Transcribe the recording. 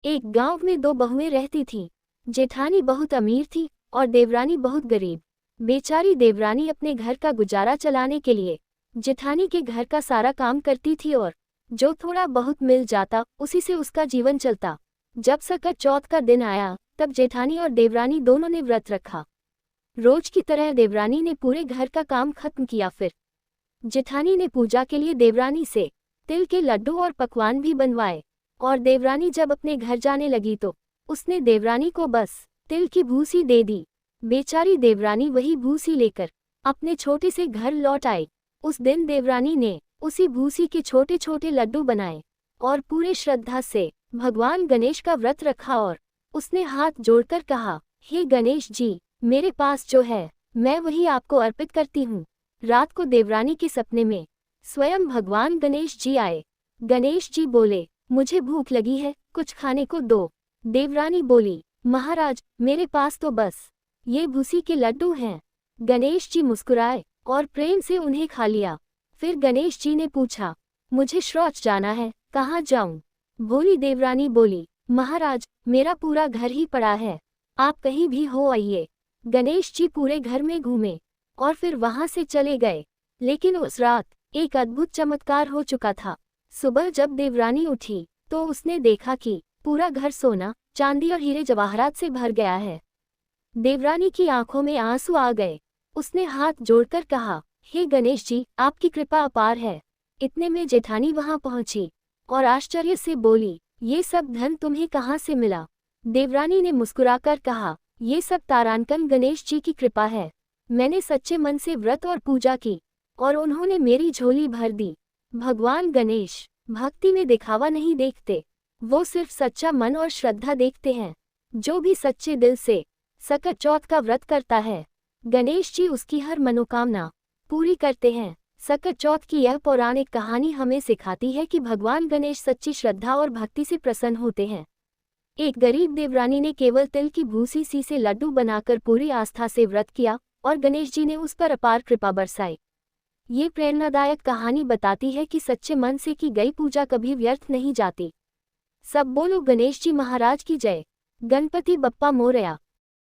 एक गांव में दो बहुएं रहती थीं। जेठानी बहुत अमीर थी और देवरानी बहुत गरीब। बेचारी देवरानी अपने घर का गुजारा चलाने के लिए जेठानी के घर का सारा काम करती थी और जो थोड़ा बहुत मिल जाता उसी से उसका जीवन चलता। जब सकट चौथ का दिन आया तब जेठानी और देवरानी दोनों ने व्रत रखा। रोज की तरह देवरानी ने पूरे घर का काम खत्म किया। फिर जेठानी ने पूजा के लिए देवरानी से तिल के लड्डू और पकवान भी बनवाए और देवरानी जब अपने घर जाने लगी तो उसने देवरानी को बस तिल की भूसी दे दी। बेचारी देवरानी वही भूसी लेकर अपने छोटे से घर लौट आई। उस दिन देवरानी ने उसी भूसी के छोटे छोटे लड्डू बनाए और पूरे श्रद्धा से भगवान गणेश का व्रत रखा और उसने हाथ जोड़कर कहा, हे गणेश जी, मेरे पास जो है मैं वही आपको अर्पित करती हूँ। रात को देवरानी के सपने में स्वयं भगवान गणेश जी आए। गणेश जी बोले, मुझे भूख लगी है, कुछ खाने को दो। देवरानी बोली, महाराज, मेरे पास तो बस ये भूसी के लड्डू हैं। गणेश जी मुस्कुराए और प्रेम से उन्हें खा लिया। फिर गणेश जी ने पूछा, मुझे शौच जाना है, कहाँ जाऊं? भोली देवरानी बोली, महाराज, मेरा पूरा घर ही पड़ा है, आप कहीं भी हो आइए। गणेश जी पूरे घर में घूमे और फिर वहां से चले गए। लेकिन उस रात एक अद्भुत चमत्कार हो चुका था। सुबह जब देवरानी उठी तो उसने देखा कि पूरा घर सोना, चांदी और हीरे जवाहरात से भर गया है। देवरानी की आंखों में आंसू आ गए। उसने हाथ जोड़कर कहा, हे गणेश जी, आपकी कृपा अपार है। इतने में जेठानी वहां पहुंची और आश्चर्य से बोली, ये सब धन तुम्हें कहाँ से मिला? देवरानी ने मुस्कुराकर कहा, ये सब तारांकन गणेश जी की कृपा है। मैंने सच्चे मन से व्रत और पूजा की और उन्होंने मेरी झोली भर दी। भगवान गणेश भक्ति में दिखावा नहीं देखते, वो सिर्फ सच्चा मन और श्रद्धा देखते हैं। जो भी सच्चे दिल से सकट चौथ का व्रत करता है, गणेश जी उसकी हर मनोकामना पूरी करते हैं। सकट चौथ की यह पौराणिक कहानी हमें सिखाती है कि भगवान गणेश सच्ची श्रद्धा और भक्ति से प्रसन्न होते हैं। एक गरीब देवरानी ने केवल तिल की भूसी सी से लड्डू बनाकर पूरी आस्था से व्रत किया और गणेश जी ने उस पर अपार कृपा बरसाई। ये प्रेरणादायक कहानी बताती है कि सच्चे मन से की गई पूजा कभी व्यर्थ नहीं जाती। सब बोलो गणेश जी महाराज की जय। गणपति बप्पा मोरया।